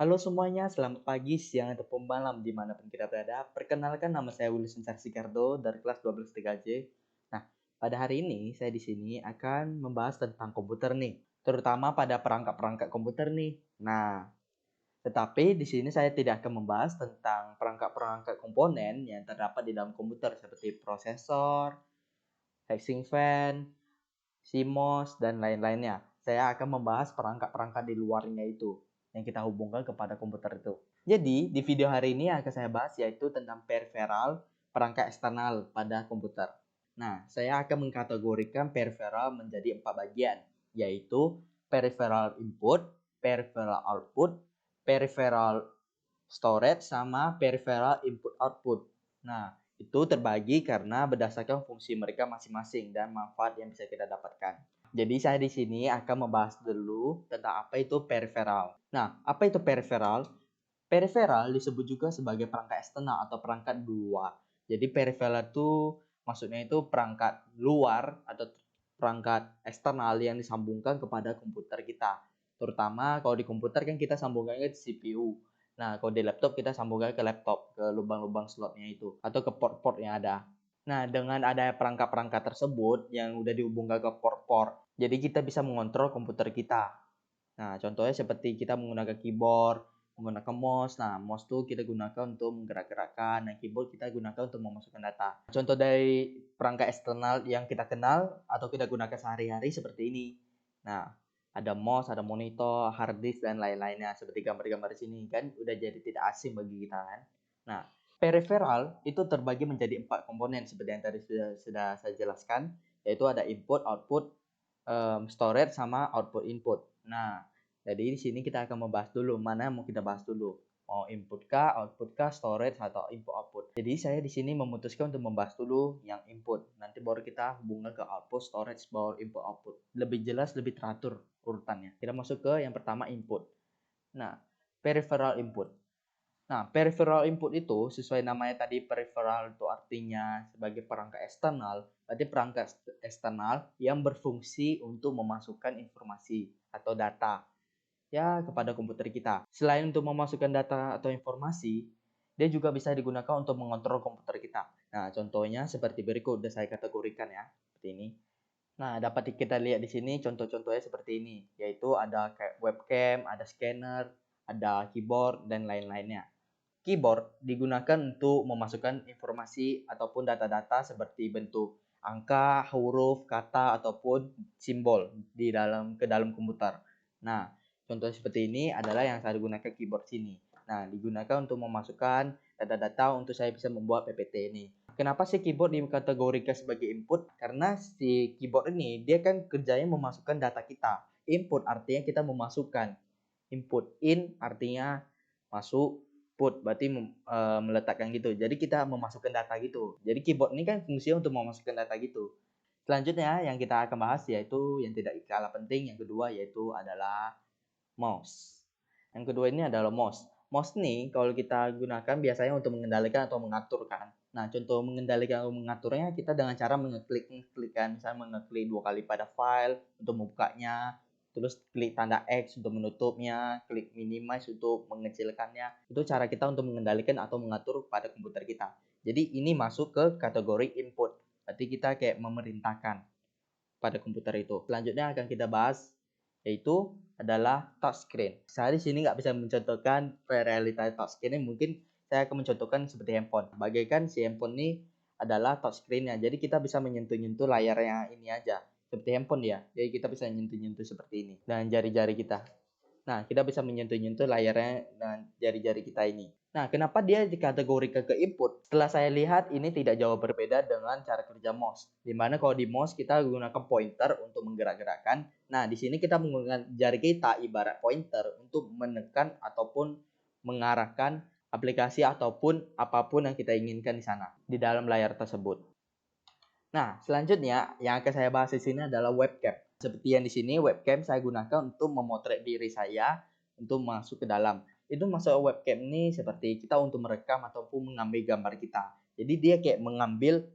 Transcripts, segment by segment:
Halo semuanya, selamat pagi, siang, ataupun malam dimanapun kita berada. Perkenalkan nama saya Wilson Sarsikardo dari kelas 12 3J. Nah, pada hari ini saya di sini akan membahas tentang komputer nih, terutama pada perangkat-perangkat komputer nih. Nah, tetapi di sini saya tidak akan membahas tentang perangkat-perangkat komponen yang terdapat di dalam komputer seperti prosesor, heatsink fan, CMOS, dan lain-lainnya. Saya akan membahas perangkat-perangkat di luarnya itu yang kita hubungkan kepada komputer itu. Jadi, di video hari ini yang akan saya bahas yaitu tentang peripheral, perangkat eksternal pada komputer. Nah, saya akan mengkategorikan peripheral menjadi 4 bagian, yaitu peripheral input, peripheral output, peripheral storage, sama peripheral input output. Nah, itu terbagi karena berdasarkan fungsi mereka masing-masing dan manfaat yang bisa kita dapatkan. Jadi saya di sini akan membahas dulu tentang apa itu peripheral. Nah, apa itu peripheral? Peripheral disebut juga sebagai perangkat eksternal atau perangkat luar. Jadi peripheral itu maksudnya itu perangkat luar atau perangkat eksternal yang disambungkan kepada komputer kita. Terutama kalau di komputer kan kita sambungkan ke CPU. Nah, kalau di laptop kita sambungkan ke laptop, ke lubang-lubang slotnya itu, atau ke port-port yang ada. Nah, dengan ada perangkat-perangkat tersebut yang udah dihubungkan ke port-port, jadi kita bisa mengontrol komputer kita. Nah, contohnya seperti kita menggunakan keyboard, menggunakan mouse. Nah, mouse tuh kita gunakan untuk menggerak-gerakkan, nah keyboard kita gunakan untuk memasukkan data. Contoh dari perangkat eksternal yang kita kenal atau kita gunakan sehari-hari seperti ini. Nah, ada mouse, ada monitor, hard disk, dan lain-lainnya. Seperti gambar-gambar di sini kan udah jadi tidak asing bagi kita kan. Nah, peripheral itu terbagi menjadi 4 komponen seperti yang tadi sudah saya jelaskan, yaitu ada input, output, storage, sama output input. Nah, jadi di sini kita akan membahas dulu mana yang mau kita bahas dulu. Mau input kah, output kah, storage, atau input output. Jadi saya di sini memutuskan untuk membahas dulu yang input. Nanti baru kita hubungkan ke output, storage, baru input output. Lebih jelas, lebih teratur urutannya. Kita masuk ke yang pertama input. Nah, peripheral input. Nah, peripheral input itu sesuai namanya tadi, peripheral itu artinya sebagai perangkat eksternal. Berarti perangkat eksternal yang berfungsi untuk memasukkan informasi atau data ya kepada komputer kita. Selain untuk memasukkan data atau informasi, dia juga bisa digunakan untuk mengontrol komputer kita. Nah, contohnya seperti berikut, udah saya kategorikan ya, seperti ini. Nah, dapat kita lihat di sini contoh-contohnya seperti ini, yaitu ada kayak webcam, ada scanner, ada keyboard, dan lain-lainnya. Keyboard digunakan untuk memasukkan informasi ataupun data-data seperti bentuk angka, huruf, kata, ataupun simbol ke dalam komputer. Nah, contoh seperti ini adalah yang saya gunakan keyboard sini. Nah, digunakan untuk memasukkan data-data untuk saya bisa membuat PPT ini. Kenapa sih keyboard dikategorikan sebagai input? Karena si keyboard ini dia kan kerjanya memasukkan data kita. Input artinya kita memasukkan. Input in artinya masuk, put berarti meletakkan gitu. Jadi kita memasukkan data gitu. Jadi keyboard ini kan fungsinya untuk memasukkan data gitu. Selanjutnya yang kita akan bahas yaitu yang tidak kalah penting, yang kedua yaitu adalah mouse. Yang kedua ini adalah mouse. Mouse nih kalau kita gunakan biasanya untuk mengendalikan atau mengaturkan. Nah, contoh mengendalikan atau mengaturnya kita dengan cara mengeklik kan, misalnya mengeklik 2 kali pada file untuk membukanya, terus klik tanda X untuk menutupnya, klik minimize untuk mengecilkannya. Itu cara kita untuk mengendalikan atau mengatur pada komputer kita. Jadi ini masuk ke kategori input. Berarti kita kayak memerintahkan pada komputer itu. Selanjutnya akan kita bahas yaitu adalah touchscreen. Saya di sini nggak bisa mencontohkan realitas touchscreen, mungkin saya akan mencontohkan seperti handphone. Bagaikan si handphone ini adalah touchscreen-nya. Jadi kita bisa menyentuh-nyentuh layarnya ini aja. Seperti handphone ya. Jadi kita bisa menyentuh-nyentuh seperti ini dengan jari-jari kita. Nah, kita bisa menyentuh-nyentuh layarnya dengan jari-jari kita ini. Nah, kenapa dia dikategorikan ke input? Setelah saya lihat, ini tidak jauh berbeda dengan cara kerja mouse. Dimana kalau di mouse kita gunakan pointer untuk menggerak-gerakkan. Nah, di sini kita menggunakan jari kita ibarat pointer untuk menekan ataupun mengarahkan aplikasi ataupun apapun yang kita inginkan di sana, di dalam layar tersebut. Nah, selanjutnya yang akan saya bahas di sini adalah webcam. Seperti yang di sini, webcam saya gunakan untuk memotret diri saya untuk masuk ke dalam. Itu masuk webcam ini seperti kita untuk merekam ataupun mengambil gambar kita. Jadi dia kayak mengambil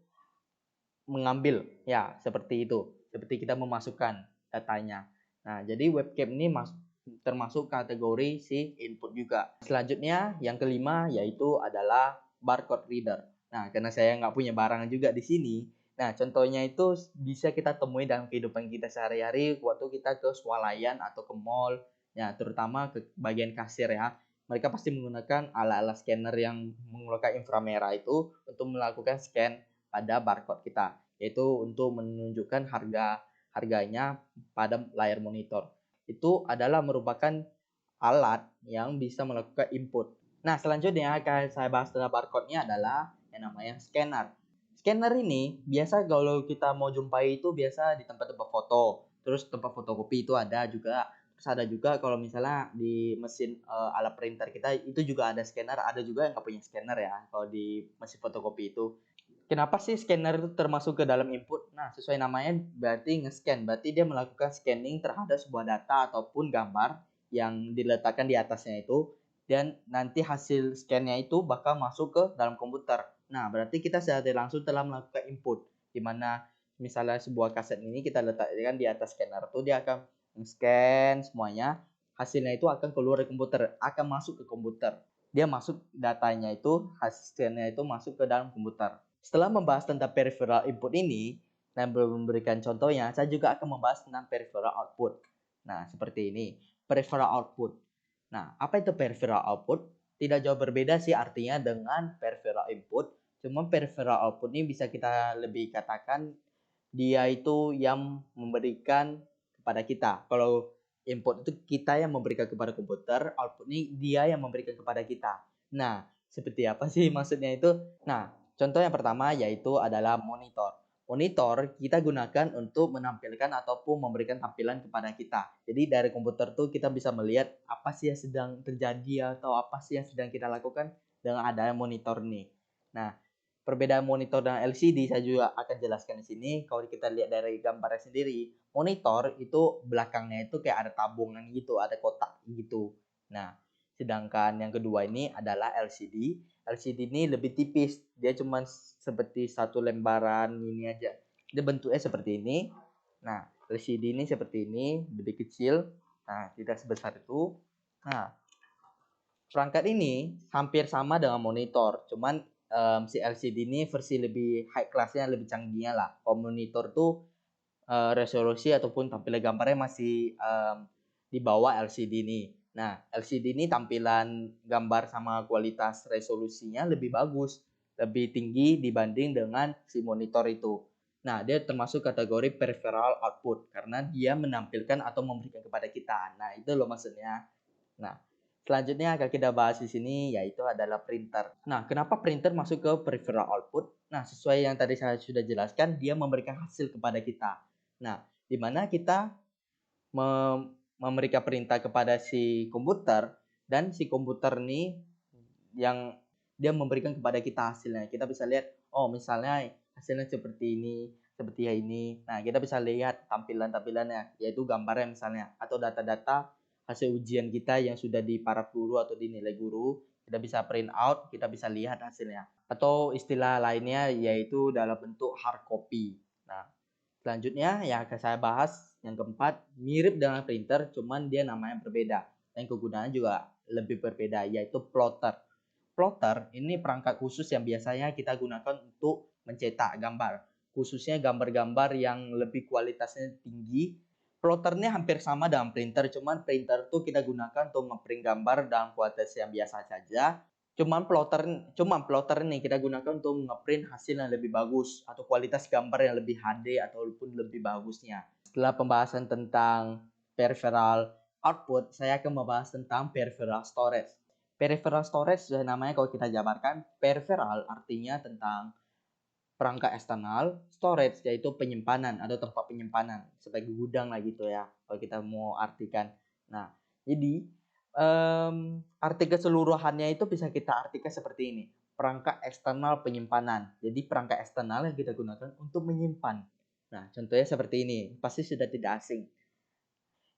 ya seperti itu. Seperti kita memasukkan datanya. Nah, jadi webcam ini termasuk kategori si input juga. Selanjutnya yang kelima yaitu adalah barcode reader. Nah, karena saya nggak punya barang juga di sini, nah contohnya itu bisa kita temui dalam kehidupan kita sehari-hari waktu kita ke swalayan atau ke mall, ya terutama ke bagian kasir ya. Mereka pasti menggunakan alat-alat scanner yang menggunakan inframerah itu untuk melakukan scan pada barcode kita, yaitu untuk menunjukkan harganya pada layar monitor. Itu adalah merupakan alat yang bisa melakukan input. Nah, selanjutnya akan saya bahas tentang barcode-nya adalah yang namanya scanner. Scanner ini biasa kalau kita mau jumpai itu biasa di tempat-tempat foto. Terus tempat fotokopi itu ada juga. Terus ada juga kalau misalnya di mesin alat printer kita itu juga ada scanner. Ada juga yang nggak punya scanner ya kalau di mesin fotokopi itu. Kenapa sih scanner itu termasuk ke dalam input? Nah, sesuai namanya berarti nge-scan. Berarti dia melakukan scanning terhadap sebuah data ataupun gambar yang diletakkan di atasnya itu. Dan nanti hasil scan-nya itu bakal masuk ke dalam komputer. Nah, berarti kita secara langsung telah melakukan input. Dimana misalnya sebuah kaset ini kita letakkan di atas scanner itu dia akan scan semuanya. Hasilnya itu akan keluar dari komputer. Akan masuk ke komputer. Dia masuk datanya itu, hasilnya itu masuk ke dalam komputer. Setelah membahas tentang peripheral input ini, dan belum memberikan contohnya, saya juga akan membahas tentang peripheral output. Nah, seperti ini, peripheral output. Nah, apa itu peripheral output? Tidak jauh berbeda sih artinya dengan peripheral input. Cuma peripheral output ini bisa kita lebih katakan dia itu yang memberikan kepada kita. Kalau input itu kita yang memberikan kepada komputer, output ini dia yang memberikan kepada kita. Nah, seperti apa sih maksudnya itu? Nah, contoh yang pertama yaitu adalah monitor. Monitor kita gunakan untuk menampilkan ataupun memberikan tampilan kepada kita. Jadi dari komputer tuh kita bisa melihat apa sih yang sedang terjadi atau apa sih yang sedang kita lakukan dengan adanya monitor nih. Nah, perbedaan monitor dan LCD saya juga akan jelaskan di sini. Kalau kita lihat dari gambarnya sendiri, monitor itu belakangnya itu kayak ada tabungan gitu, ada kotak gitu. Nah, sedangkan yang kedua ini adalah LCD. LCD ini lebih tipis, dia cuma seperti satu lembaran ini aja. Dia bentuknya seperti ini. Nah, LCD ini seperti ini, lebih kecil. Nah, tidak sebesar itu. Nah, perangkat ini hampir sama dengan monitor, cuman si LCD ini versi lebih high class-nya, lebih canggihnya lah. Kalau monitor tuh resolusi ataupun tampilan gambarnya masih di bawah LCD ini. Nah, LCD ini tampilan gambar sama kualitas resolusinya lebih bagus, lebih tinggi dibanding dengan si monitor itu. Nah, dia termasuk kategori peripheral output karena dia menampilkan atau memberikan kepada kita. Nah, itu loh maksudnya. Nah, selanjutnya akan kita bahas di sini yaitu adalah printer. Nah, kenapa printer masuk ke peripheral output? Nah, sesuai yang tadi saya sudah jelaskan, dia memberikan hasil kepada kita. Nah, di mana kita memberikan perintah kepada si komputer dan si komputer ini yang dia memberikan kepada kita hasilnya. Kita bisa lihat, oh misalnya hasilnya seperti ini, seperti ini. Nah, kita bisa lihat tampilan-tampilannya, yaitu gambarnya misalnya, atau data-data hasil ujian kita yang sudah diparaf guru atau dinilai guru. Kita bisa print out, kita bisa lihat hasilnya. Atau istilah lainnya yaitu dalam bentuk hard copy. Nah, selanjutnya yang akan saya bahas yang keempat, mirip dengan printer, cuman dia namanya berbeda. Dan kegunaannya juga lebih berbeda, yaitu plotter. Plotter ini perangkat khusus yang biasanya kita gunakan untuk mencetak gambar, khususnya gambar-gambar yang lebih kualitasnya tinggi. Plotternya hampir sama dengan printer, cuman printer tuh kita gunakan untuk ngeprint gambar dalam kualitas yang biasa saja. Cuman plotter nih kita gunakan untuk ngeprint hasil yang lebih bagus atau kualitas gambar yang lebih HD ataupun lebih bagusnya. Setelah pembahasan tentang peripheral output, saya akan membahas tentang peripheral storage. Peripheral storage sudah namanya kalau kita jabarkan, peripheral artinya tentang perangkat eksternal, storage yaitu penyimpanan atau tempat penyimpanan sebagai gudang lah gitu ya kalau kita mau artikan. Nah, jadi arti keseluruhannya itu bisa kita artikan seperti ini. Perangkat eksternal penyimpanan. Jadi perangkat eksternal yang kita gunakan untuk menyimpan. Nah, contohnya seperti ini. Pasti sudah tidak asing.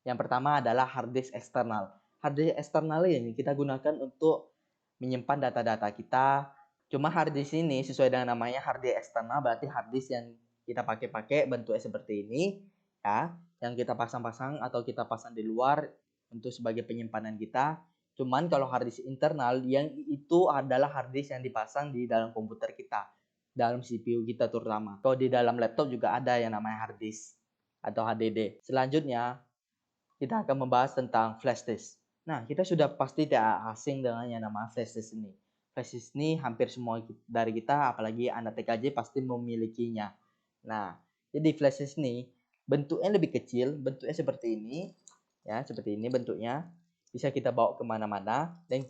Yang pertama adalah hard disk eksternal. Hard disk eksternal ini kita gunakan untuk menyimpan data-data kita. Cuma hard disk ini sesuai dengan namanya hard disk eksternal, berarti hard disk yang kita pakai bentuknya seperti ini ya, yang kita pasang-pasang atau kita pasang di luar untuk sebagai penyimpanan kita. Cuman kalau hard disk internal yang itu adalah hard disk yang dipasang di dalam komputer kita, dalam CPU kita terutama. Kalau di dalam laptop juga ada yang namanya hard disk atau HDD. Selanjutnya kita akan membahas tentang flash disk. Nah, kita sudah pasti tidak asing dengan yang namanya flash disk ini. Flash disk ini hampir semua dari kita, apalagi anak TKJ pasti memilikinya. Nah, jadi flash disk ini bentuknya lebih kecil, bentuknya seperti ini, ya seperti ini bentuknya. Bisa kita bawa kemana-mana dan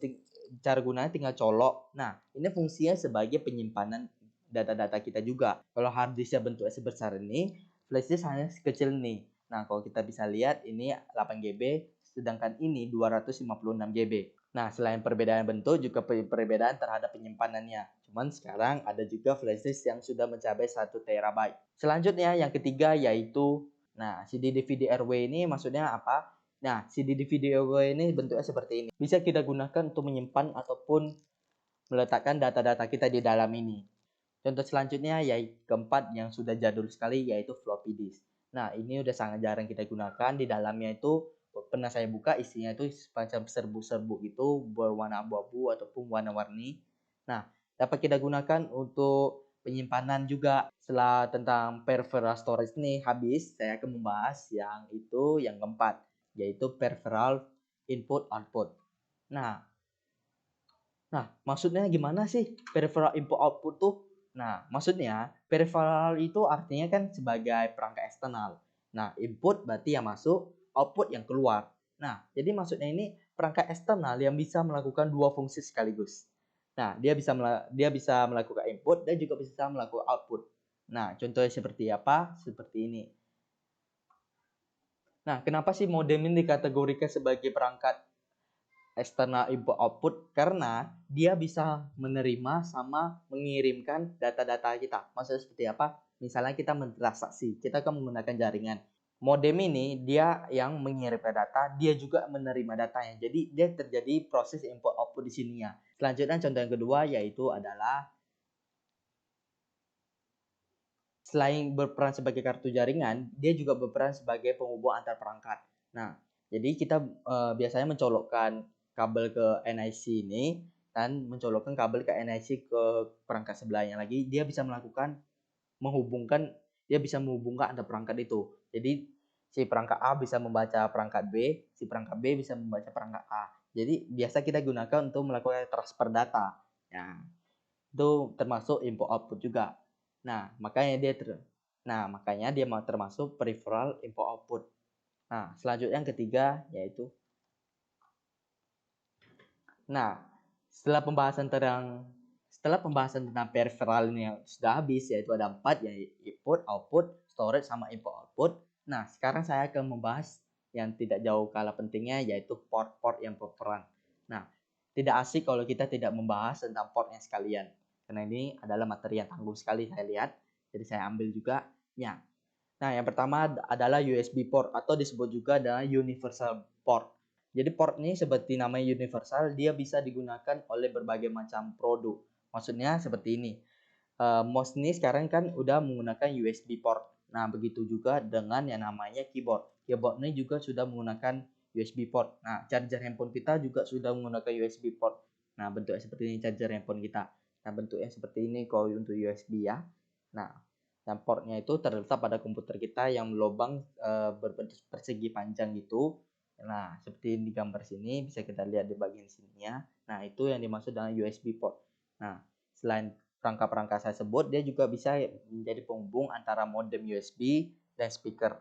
cara gunanya tinggal colok. Nah, ini fungsinya sebagai penyimpanan data-data kita juga. Kalau hard disknya bentuknya sebesar ini, flash disk hanya sekecil ini. Nah, kalau kita bisa lihat ini 8 GB, sedangkan ini 256 GB. Nah, selain perbedaan bentuk juga perbedaan terhadap penyimpanannya. Cuman sekarang ada juga flash disk yang sudah mencapai 1 TB. Selanjutnya yang ketiga yaitu CD DVD RW ini maksudnya apa? Nah, CD DVD RW ini bentuknya seperti ini. Bisa kita gunakan untuk menyimpan ataupun meletakkan data-data kita di dalam ini. Contoh selanjutnya yaitu keempat yang sudah jadul sekali yaitu floppy disk. Nah, ini udah sangat jarang kita gunakan. Di dalamnya itu pernah saya buka isinya itu semacam serbuk-serbuk gitu berwarna abu-abu ataupun warna-warni. Nah, dapat kita gunakan untuk penyimpanan juga. Setelah tentang peripheral storage ini habis, saya akan membahas yang keempat yaitu peripheral input output. Nah, maksudnya gimana sih peripheral input output tuh? Nah, maksudnya peripheral itu artinya kan sebagai perangkat eksternal. Nah, input berarti yang masuk, output yang keluar. Nah, jadi maksudnya ini perangkat eksternal yang bisa melakukan dua fungsi sekaligus. Nah, dia bisa melakukan input dan juga bisa melakukan output. Nah, contohnya seperti apa? Seperti ini. Nah, kenapa sih modem ini dikategorikan sebagai perangkat external input output? Karena dia bisa menerima sama mengirimkan data-data kita. Maksudnya seperti apa? Misalnya kita mentransaksi, kita akan menggunakan jaringan. Modem ini dia yang mengirimkan data, dia juga menerima datanya. Jadi dia terjadi proses input output di sini ya. Selanjutnya contoh yang kedua yaitu adalah selain berperan sebagai kartu jaringan, dia juga berperan sebagai penghubung antar perangkat. Nah, jadi kita biasanya mencolokkan kabel ke NIC ini dan mencolokkan kabel ke NIC ke perangkat sebelahnya lagi. Dia bisa menghubungkan antar perangkat itu. Jadi si perangkat A bisa membaca perangkat B, si perangkat B bisa membaca perangkat A. Jadi biasa kita gunakan untuk melakukan transfer data. Ya, itu termasuk input output juga. Nah, makanya dia mau termasuk peripheral input output. Nah, selanjutnya yang ketiga yaitu setelah pembahasan tentang peripheral ini yang sudah habis yaitu ada 4 yaitu input, output, storage sama input output. Nah, sekarang saya akan membahas yang tidak jauh kalah pentingnya yaitu port-port yang berperan. Nah, tidak asik kalau kita tidak membahas tentang portnya sekalian. Karena ini adalah materi yang tanggung sekali saya lihat. Jadi saya ambil juga. Ya. Nah, yang pertama adalah USB port atau disebut juga adalah universal port. Jadi port ini seperti namanya universal, dia bisa digunakan oleh berbagai macam produk. Maksudnya seperti ini. Mouse ini sekarang kan udah menggunakan USB port. Nah, begitu juga dengan yang namanya keyboard. Keyboard ini juga sudah menggunakan USB port. Nah, charger handphone kita juga sudah menggunakan USB port. Nah, bentuknya seperti ini charger handphone kita. Nah, bentuknya seperti ini kalau untuk USB ya. Nah, dan portnya itu terletak pada komputer kita yang lubang berbentuk persegi panjang gitu. Nah, seperti di gambar sini bisa kita lihat di bagian sininya. Nah, itu yang dimaksud dengan USB port. Nah, selain perangkat-perangkat saya sebut, dia juga bisa menjadi penghubung antara modem USB dan speaker.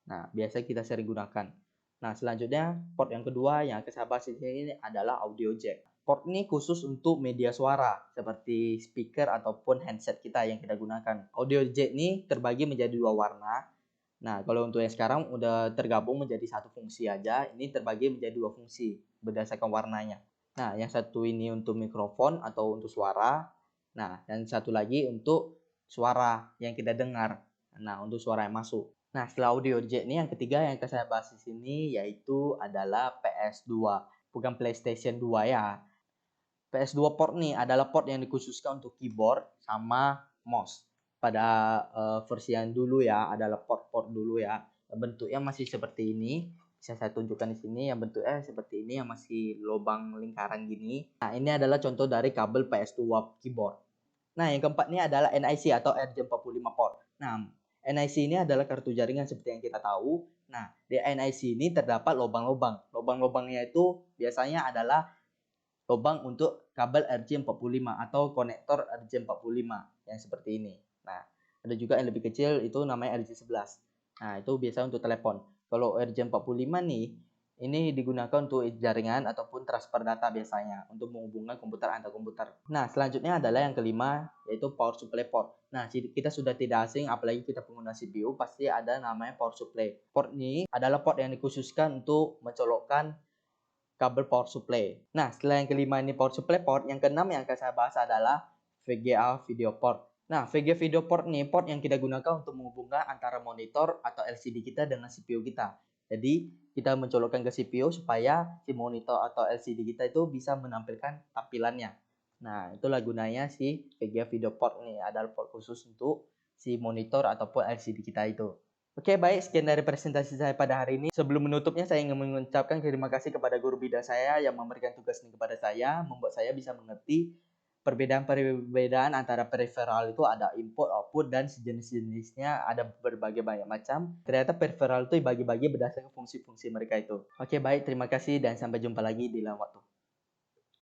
Nah, biasa kita sering gunakan. Nah, selanjutnya port yang kedua yang akan saya bahas di sini adalah audio jack. Port ini khusus untuk media suara seperti speaker ataupun handset kita yang kita gunakan. Audio jack ini terbagi menjadi dua warna. Nah, kalau untuk yang sekarang udah tergabung menjadi satu fungsi aja, ini terbagi menjadi dua fungsi berdasarkan warnanya. Nah, yang satu ini untuk mikrofon atau untuk suara. Nah, dan satu lagi untuk suara yang kita dengar. Nah, untuk suara yang masuk. Nah, setelah audio jack ini yang ketiga yang akan saya bahas di sini yaitu adalah PS2, bukan PlayStation 2 ya. PS2 port nih adalah port yang dikhususkan untuk keyboard sama mouse. Pada versi yang dulu ya adalah port-port dulu ya. Bentuknya masih seperti ini. Di Bisa saya tunjukkan di sini yang bentuknya seperti ini yang masih lubang lingkaran gini. Nah, ini adalah contoh dari kabel PS2 keyboard. Nah, yang keempat ini adalah NIC atau RJ45 port. Nah, NIC ini adalah kartu jaringan seperti yang kita tahu. Nah, di NIC ini terdapat lubang-lubang. Lubang-lubangnya itu biasanya adalah lubang untuk kabel RJ45 atau konektor RJ45 yang seperti ini. Nah, ada juga yang lebih kecil itu namanya RJ11. Nah, itu biasa untuk telepon. Kalau RJ45 nih, ini digunakan untuk jaringan ataupun transfer data biasanya untuk menghubungkan komputer antar komputer. Nah, selanjutnya adalah yang kelima, yaitu power supply port. Nah, kita sudah tidak asing, apalagi kita pengguna CPU, pasti ada namanya power supply. Port ini adalah port yang dikhususkan untuk mencolokkan kabel power supply. Nah, setelah yang kelima ini power supply port, yang keenam yang akan saya bahas adalah VGA video port. Nah, VGA video port ini port yang kita gunakan untuk menghubungkan antara monitor atau LCD kita dengan CPU kita. Jadi, kita mencolokkan ke CPU supaya si monitor atau LCD kita itu bisa menampilkan tampilannya. Nah, itulah gunanya si VGA video port ini, adalah port khusus untuk si monitor ataupun LCD kita itu. Oke, baik. Sekian dari presentasi saya pada hari ini. Sebelum menutupnya, saya ingin mengucapkan terima kasih kepada guru bidang saya yang memberikan tugas ini kepada saya, membuat saya bisa mengerti perbedaan-perbedaan antara peripheral itu ada input, output, dan sejenis-jenisnya ada berbagai banyak macam. Ternyata peripheral itu dibagi-bagi berdasarkan fungsi-fungsi mereka itu. Oke, baik. Terima kasih dan sampai jumpa lagi di lain waktu.